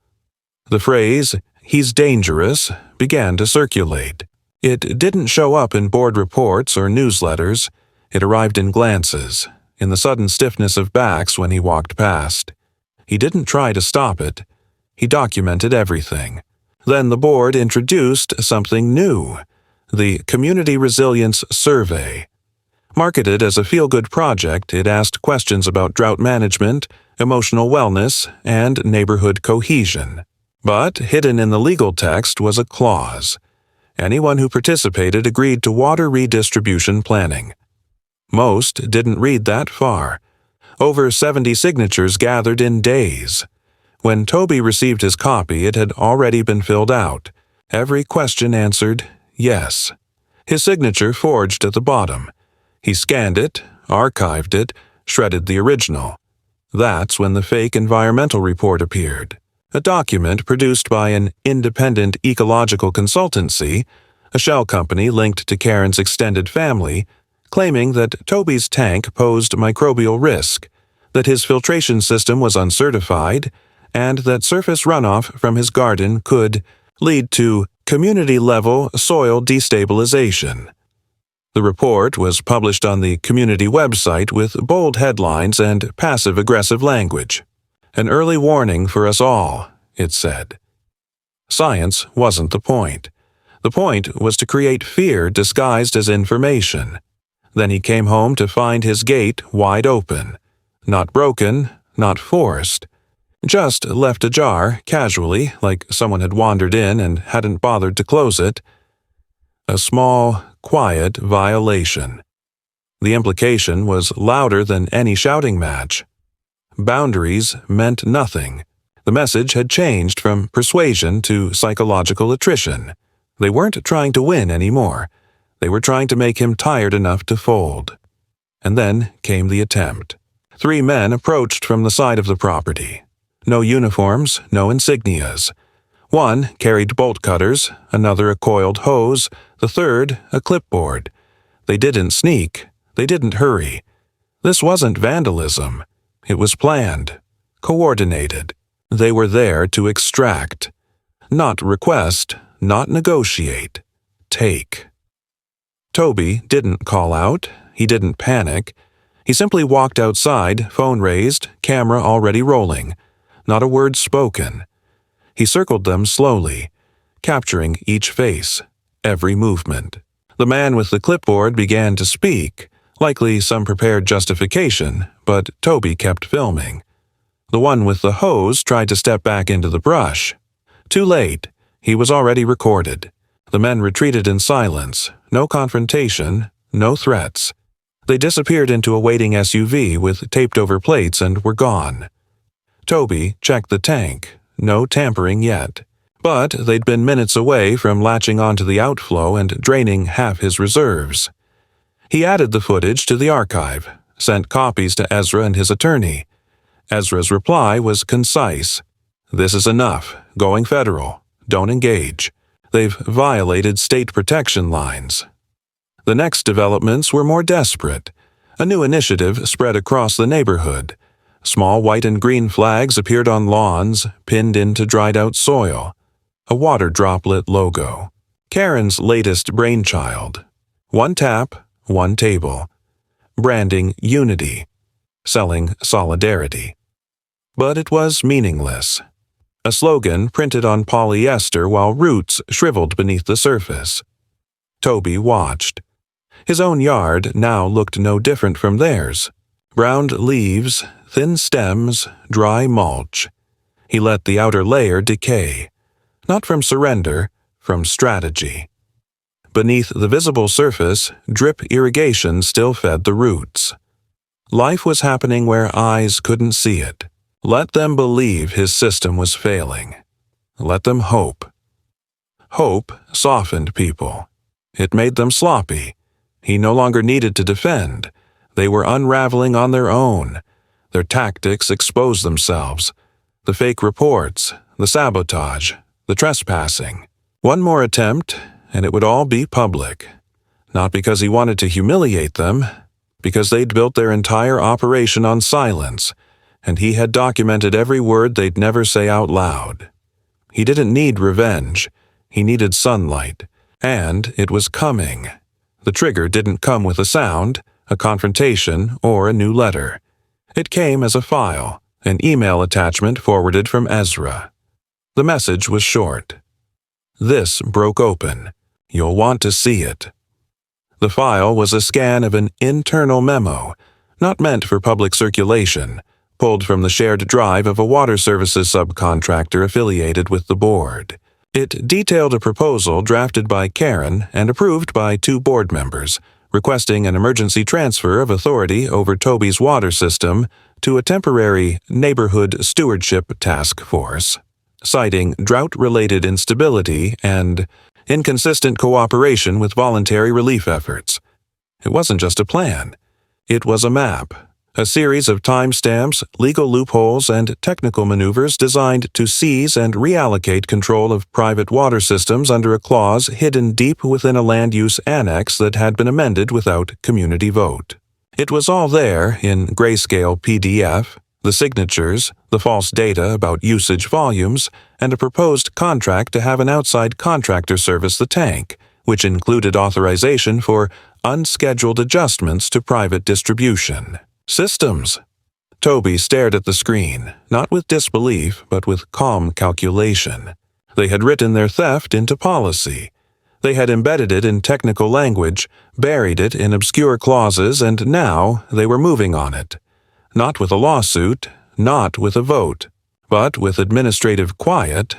The phrase, "he's dangerous," began to circulate. It didn't show up in board reports or newsletters. It arrived in glances, in the sudden stiffness of backs when he walked past. He didn't try to stop it. He documented everything. Then the board introduced something new, the Community Resilience Survey. Marketed as a feel-good project, it asked questions about drought management, emotional wellness, and neighborhood cohesion. But hidden in the legal text was a clause. Anyone who participated agreed to water redistribution planning. Most didn't read that far. Over 70 signatures gathered in days. When Toby received his copy, it had already been filled out. Every question answered yes. His signature forged at the bottom. He scanned it, archived it, shredded the original. That's when the fake environmental report appeared. A document produced by an independent ecological consultancy, a shell company linked to Karen's extended family, claiming that Toby's tank posed microbial risk, that his filtration system was uncertified, and that surface runoff from his garden could lead to community-level soil destabilization. The report was published on the community website with bold headlines and passive-aggressive language. An early warning for us all, it said. Science wasn't the point. The point was to create fear disguised as information. Then he came home to find his gate wide open. Not broken, not forced. Just left ajar, casually, like someone had wandered in and hadn't bothered to close it. A small, quiet violation. The implication was louder than any shouting match. Boundaries meant nothing. The message had changed from persuasion to psychological attrition. They weren't trying to win anymore. They were trying to make him tired enough to fold. And then came the attempt. 3 men approached from the side of the property. No uniforms, no insignias. One carried bolt cutters, another a coiled hose, the third a clipboard. They didn't sneak. They didn't hurry. This wasn't vandalism. It was planned, coordinated. They were there to extract. Not request, not negotiate. Take. Toby didn't call out. He didn't panic. He simply walked outside, phone raised, camera already rolling. Not a word spoken. He circled them slowly, capturing each face, every movement. The man with the clipboard began to speak, likely some prepared justification, but Toby kept filming. The one with the hose tried to step back into the brush. Too late. He was already recorded. The men retreated in silence. No confrontation, no threats. They disappeared into a waiting SUV with taped-over plates and were gone. Toby checked the tank. No tampering yet. But they'd been minutes away from latching onto the outflow and draining half his reserves. He added the footage to the archive, sent copies to Ezra and his attorney. Ezra's reply was concise. "This is enough. Going federal. Don't engage. They've violated state protection lines." The next developments were more desperate. A new initiative spread across the neighborhood. Small white and green flags appeared on lawns, pinned into dried-out soil. A water droplet logo. Karen's latest brainchild. One tap, one table. Branding unity. Selling solidarity. But it was meaningless. A slogan printed on polyester while roots shriveled beneath the surface. Toby watched. His own yard now looked no different from theirs. Browned leaves, thin stems, dry mulch. He let the outer layer decay. Not from surrender, from strategy. Beneath the visible surface, drip irrigation still fed the roots. Life was happening where eyes couldn't see it. Let them believe his system was failing. Let them hope. Hope softened people. It made them sloppy. He no longer needed to defend. They were unraveling on their own. Their tactics exposed themselves. The fake reports, the sabotage, the trespassing. One more attempt, and it would all be public. Not because he wanted to humiliate them, because they'd built their entire operation on silence, and he had documented every word they'd never say out loud. He didn't need revenge. He needed sunlight, and it was coming. The trigger didn't come with a sound, a confrontation, or a new letter. It came as a file, an email attachment forwarded from Ezra. The message was short. "This broke open. You'll want to see it." The file was a scan of an internal memo, not meant for public circulation, pulled from the shared drive of a water services subcontractor affiliated with the board. It detailed a proposal drafted by Karen and approved by 2 board members, requesting an emergency transfer of authority over Toby's water system to a temporary neighborhood stewardship task force, citing drought-related instability and inconsistent cooperation with voluntary relief efforts. It wasn't just a plan. It was a map, a series of timestamps, legal loopholes, and technical maneuvers designed to seize and reallocate control of private water systems under a clause hidden deep within a land use annex that had been amended without community vote. It was all there in grayscale PDF, the signatures, the false data about usage volumes, and a proposed contract to have an outside contractor service the tank, which included authorization for unscheduled adjustments to private distribution. Systems. Toby stared at the screen, not with disbelief, but with calm calculation. They had written their theft into policy. They had embedded it in technical language, buried it in obscure clauses, and now they were moving on it. Not with a lawsuit, not with a vote, but with administrative quiet,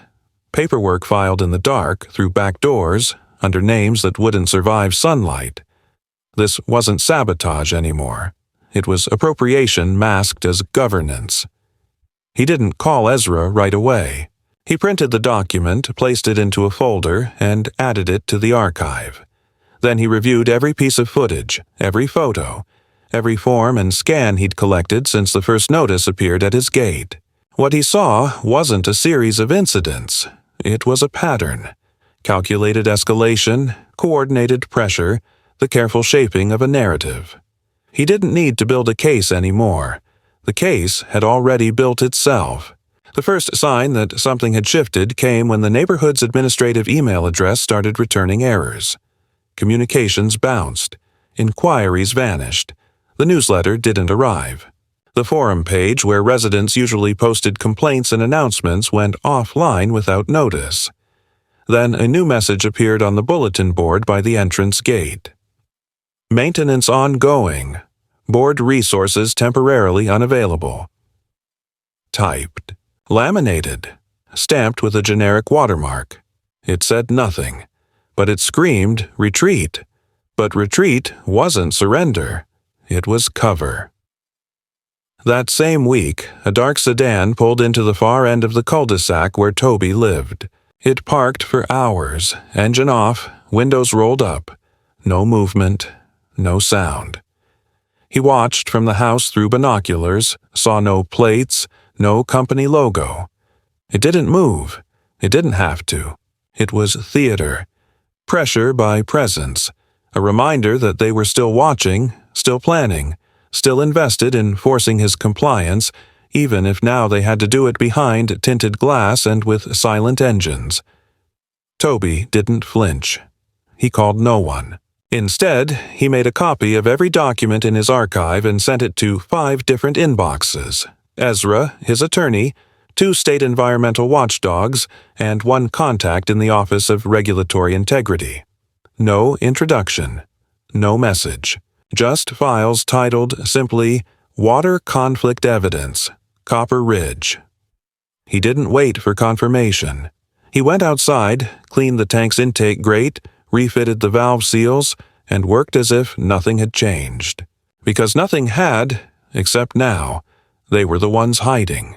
paperwork filed in the dark through back doors, under names that wouldn't survive sunlight. This wasn't sabotage anymore. It was appropriation masked as governance. He didn't call Ezra right away. He printed the document, placed it into a folder, and added it to the archive. Then he reviewed every piece of footage, every photo, every form and scan he'd collected since the first notice appeared at his gate. What he saw wasn't a series of incidents. It was a pattern. Calculated escalation, coordinated pressure, the careful shaping of a narrative. He didn't need to build a case anymore. The case had already built itself. The first sign that something had shifted came when the neighborhood's administrative email address started returning errors. Communications bounced. Inquiries vanished. The newsletter didn't arrive. The forum page where residents usually posted complaints and announcements went offline without notice. Then a new message appeared on the bulletin board by the entrance gate. Maintenance ongoing. Board resources temporarily unavailable. Typed. Laminated. Stamped with a generic watermark. It said nothing, but it screamed retreat. But retreat wasn't surrender. It was cover. That same week, a dark sedan pulled into the far end of the cul-de-sac where Toby lived. It parked for hours, engine off, windows rolled up. No movement, no sound. He watched from the house through binoculars, saw no plates, no company logo. It didn't move. It didn't have to. It was theater. Pressure by presence. A reminder that they were still watching, still planning, still invested in forcing his compliance, even if now they had to do it behind tinted glass and with silent engines. Toby didn't flinch. He called no one. Instead, he made a copy of every document in his archive and sent it to 5 different inboxes: Ezra, his attorney, 2 state environmental watchdogs, and 1 contact in the Office of Regulatory Integrity. No introduction. No message. Just files titled simply, Water Conflict Evidence, Copper Ridge. He didn't wait for confirmation. He went outside, cleaned the tank's intake grate, refitted the valve seals, and worked as if nothing had changed. Because nothing had, except now. They were the ones hiding.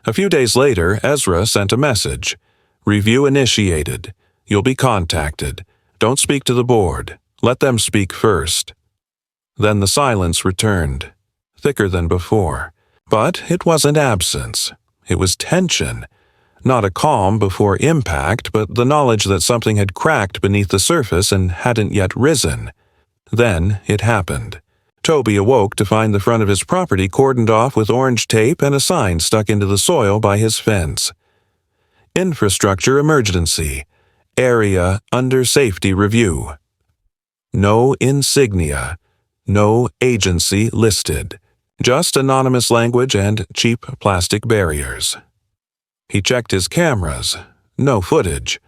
A few days later, Ezra sent a message. Review initiated. You'll be contacted. Don't speak to the board. Let them speak first. Then the silence returned, thicker than before. But it wasn't absence. It was tension. Not a calm before impact, but the knowledge that something had cracked beneath the surface and hadn't yet risen. Then it happened. Toby awoke to find the front of his property cordoned off with orange tape and a sign stuck into the soil by his fence. Infrastructure emergency. Area under safety review. No insignia. No agency listed. Just anonymous language and cheap plastic barriers. He checked his cameras. No footage.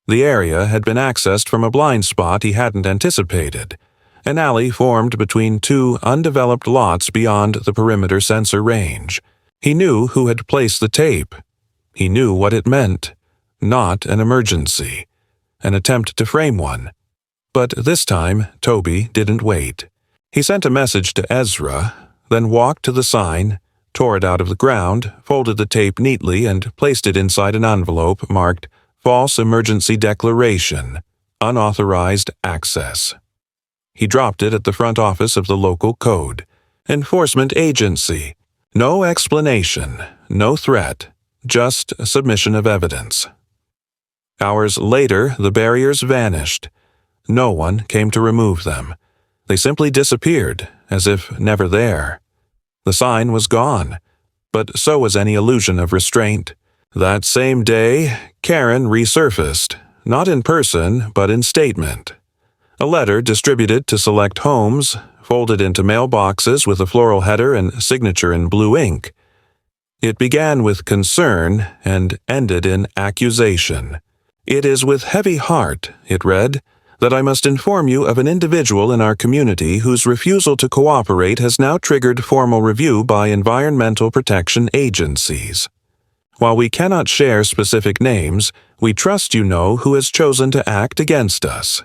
The area had been accessed from a blind spot he hadn't anticipated, an alley formed between two undeveloped lots beyond the perimeter sensor range. He knew who had placed the tape. He knew what it meant. Not an emergency. An attempt to frame one. But this time, Toby didn't wait. He sent a message to Ezra, then walked to the sign, tore it out of the ground, folded the tape neatly, and placed it inside an envelope marked False Emergency Declaration, Unauthorized Access. He dropped it at the front office of the local code. Enforcement agency. No explanation, no threat, just a submission of evidence. Hours later, the barriers vanished. No one came to remove them. They simply disappeared, as if never there. The sign was gone, but so was any illusion of restraint. That same day, Karen resurfaced, not in person, but in statement. A letter distributed to select homes, folded into mailboxes with a floral header and signature in blue ink. It began with concern and ended in accusation. "It is with heavy heart," it read, "that I must inform you of an individual in our community whose refusal to cooperate has now triggered formal review by environmental protection agencies. While we cannot share specific names, we trust you know who has chosen to act against us."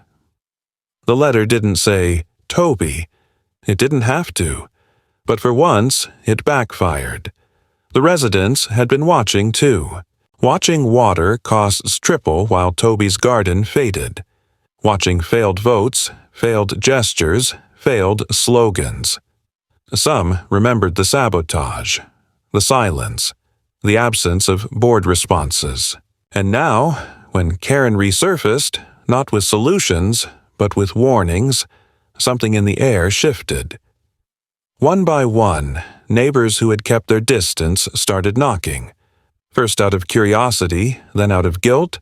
The letter didn't say, Toby. It didn't have to. But for once, it backfired. The residents had been watching too. Watching water costs triple while Toby's garden faded. Watching failed votes, failed gestures, failed slogans. Some remembered the sabotage, the silence, the absence of board responses. And now, when Karen resurfaced, not with solutions, but with warnings, something in the air shifted. One by one, neighbors who had kept their distance started knocking. First out of curiosity, then out of guilt,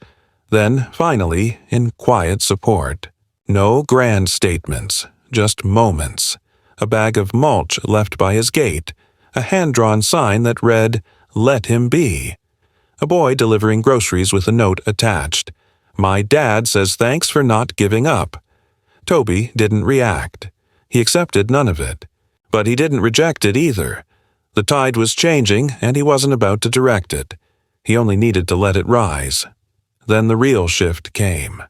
then, finally, in quiet support. No grand statements, just moments. A bag of mulch left by his gate, a hand-drawn sign that read, "Let him be." A boy delivering groceries with a note attached. "My dad says thanks for not giving up." Toby didn't react. He accepted none of it. But he didn't reject it either. The tide was changing, and he wasn't about to direct it. He only needed to let it rise. Then the real shift came.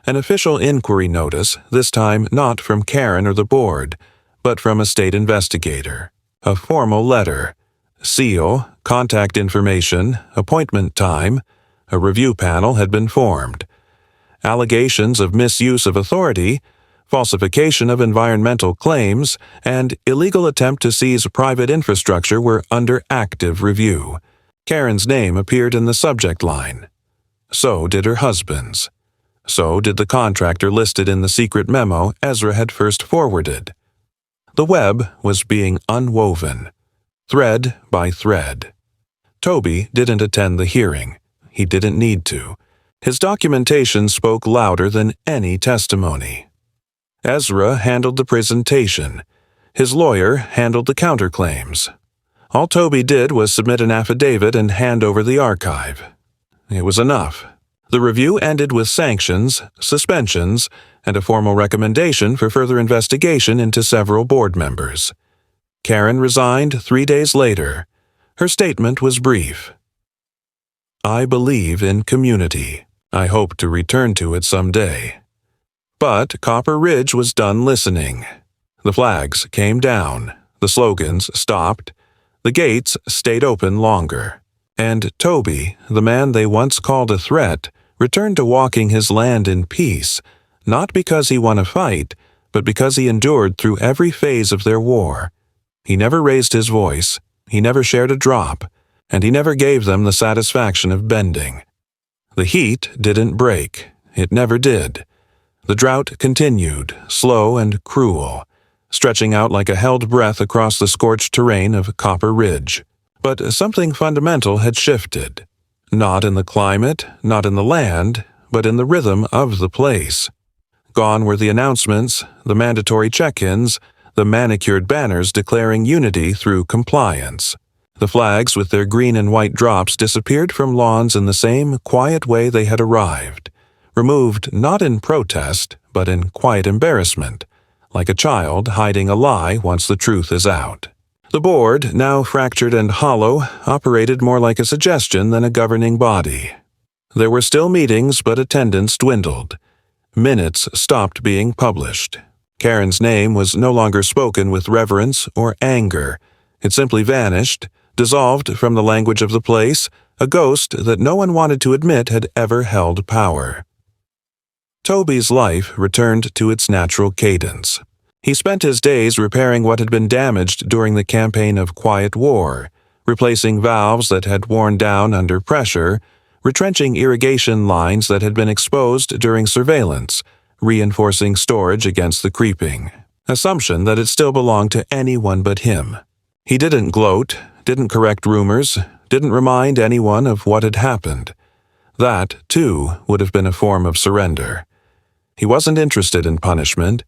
An official inquiry notice, this time not from Karen or the board, but from a state investigator. A formal letter. Seal, contact information, appointment time. A review panel had been formed. Allegations of misuse of authority, falsification of environmental claims, and illegal attempt to seize private infrastructure were under active review. Karen's name appeared in the subject line. So did her husband's. So did the contractor listed in the secret memo Ezra had first forwarded. The web was being unwoven, thread by thread. Toby didn't attend the hearing. He didn't need to. His documentation spoke louder than any testimony. Ezra handled the presentation. His lawyer handled the counterclaims. All Toby did was submit an affidavit and hand over the archive. It was enough. The review ended with sanctions, suspensions, and a formal recommendation for further investigation into several board members. Karen resigned 3 days later. Her statement was brief. "I believe in community. I hope to return to it someday." But Copper Ridge was done listening. The flags came down, the slogans stopped, the gates stayed open longer. And Toby, the man they once called a threat, returned to walking his land in peace, not because he won a fight, but because he endured through every phase of their war. He never raised his voice, he never shared a drop, and he never gave them the satisfaction of bending. The heat didn't break. It never did. The drought continued, slow and cruel, stretching out like a held breath across the scorched terrain of Copper Ridge. But something fundamental had shifted. Not in the climate, not in the land, but in the rhythm of the place. Gone were the announcements, the mandatory check-ins, the manicured banners declaring unity through compliance. The flags with their green and white drops disappeared from lawns in the same quiet way they had arrived, removed not in protest, but in quiet embarrassment, like a child hiding a lie once the truth is out. The board, now fractured and hollow, operated more like a suggestion than a governing body. There were still meetings, but attendance dwindled. Minutes stopped being published. Karen's name was no longer spoken with reverence or anger. It simply vanished, dissolved from the language of the place, a ghost that no one wanted to admit had ever held power. Toby's life returned to its natural cadence. He spent his days repairing what had been damaged during the campaign of Quiet War, replacing valves that had worn down under pressure, retrenching irrigation lines that had been exposed during surveillance, reinforcing storage against the creeping assumption that it still belonged to anyone but him. He didn't gloat, didn't correct rumors, didn't remind anyone of what had happened. That, too, would have been a form of surrender. He wasn't interested in punishment.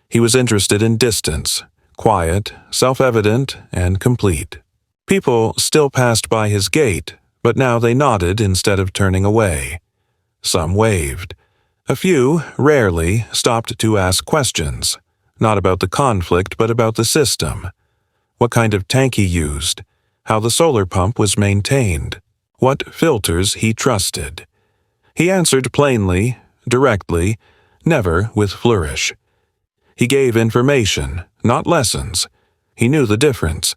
He was interested in distance, quiet, self-evident, and complete. People still passed by his gate, but now they nodded instead of turning away. Some waved. A few, rarely, stopped to ask questions, not about the conflict but about the system. What kind of tank he used, how the solar pump was maintained, what filters he trusted. He answered plainly, directly, never with flourish. He gave information, not lessons. He knew the difference.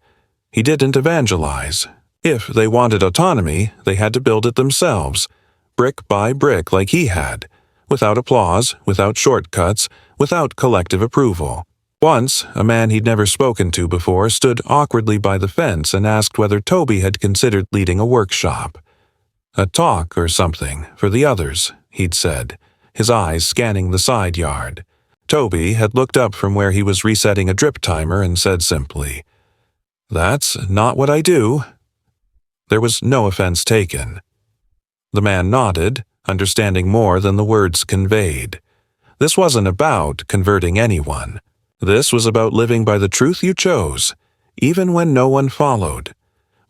He didn't evangelize. If they wanted autonomy, they had to build it themselves, brick by brick like he had, without applause, without shortcuts, without collective approval. Once, a man he'd never spoken to before stood awkwardly by the fence and asked whether Toby had considered leading a workshop. A talk or something, for the others, he'd said, his eyes scanning the side yard. Toby had looked up from where he was resetting a drip timer and said simply, "That's not what I do." There was no offense taken. The man nodded, understanding more than the words conveyed. This wasn't about converting anyone. This was about living by the truth you chose, even when no one followed.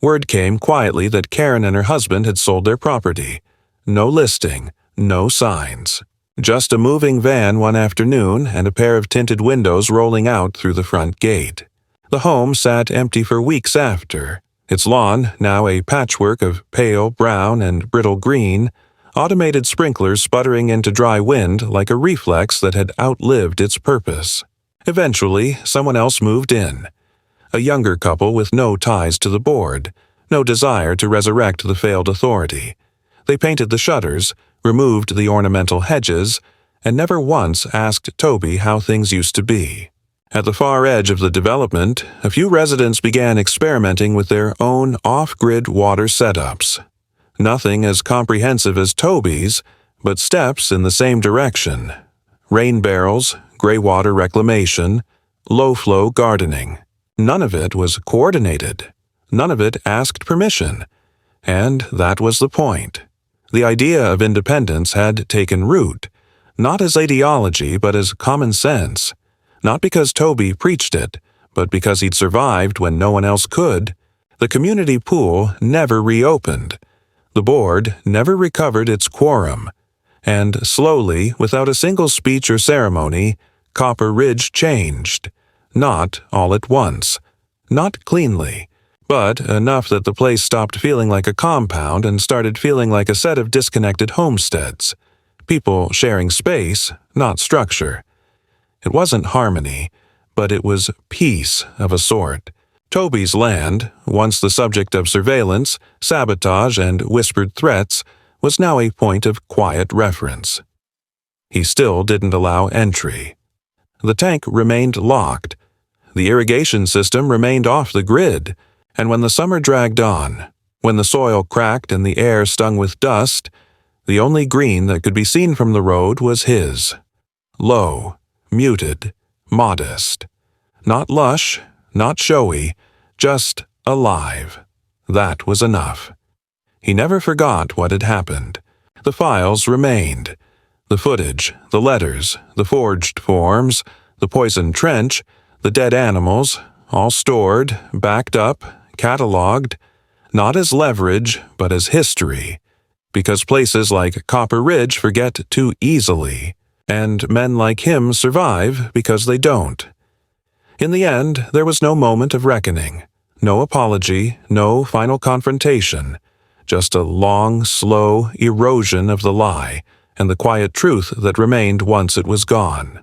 Word came quietly that Karen and her husband had sold their property. No listing, no signs. Just a moving van one afternoon and a pair of tinted windows rolling out through the front gate. The home sat empty for weeks after, its lawn now a patchwork of pale brown and brittle green, automated sprinklers sputtering into dry wind like a reflex that had outlived its purpose. Eventually, someone else moved in. A younger couple with no ties to the board, no desire to resurrect the failed authority. They painted the shutters, removed the ornamental hedges, and never once asked Toby how things used to be. At the far edge of the development, a few residents began experimenting with their own off-grid water setups. Nothing as comprehensive as Toby's, but steps in the same direction. Rain barrels, gray water reclamation, low-flow gardening. None of it was coordinated. None of it asked permission. And that was the point. The idea of independence had taken root, not as ideology but as common sense. Not because Toby preached it, but because he'd survived when no one else could. The community pool never reopened. The board never recovered its quorum. And slowly, without a single speech or ceremony, Copper Ridge changed. Not all at once. Not cleanly. But enough that the place stopped feeling like a compound and started feeling like a set of disconnected homesteads. People sharing space, not structure. It wasn't harmony, but it was peace of a sort. Toby's land, once the subject of surveillance, sabotage, and whispered threats, was now a point of quiet reference. He still didn't allow entry. The tank remained locked. The irrigation system remained off the grid. And when the summer dragged on, When the soil cracked and the air stung with dust, the only green that could be seen from the road was his. Low, muted, modest. Not lush, not showy, just alive. That was enough. He never forgot what had happened. The files remained. The footage, the letters, the forged forms, the poisoned trench, the dead animals, all stored, backed up, catalogued, not as leverage, but as history, because places like Copper Ridge forget too easily, and men like him survive because they don't. In the end, there was no moment of reckoning, no apology, no final confrontation, just a long, slow erosion of the lie and the quiet truth that remained once it was gone.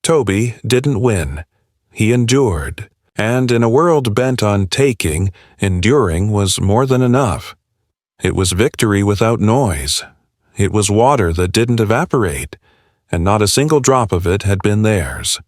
Toby didn't win. He endured. And in a world bent on taking, enduring was more than enough. It was victory without noise. It was water that didn't evaporate, and not a single drop of it had been theirs.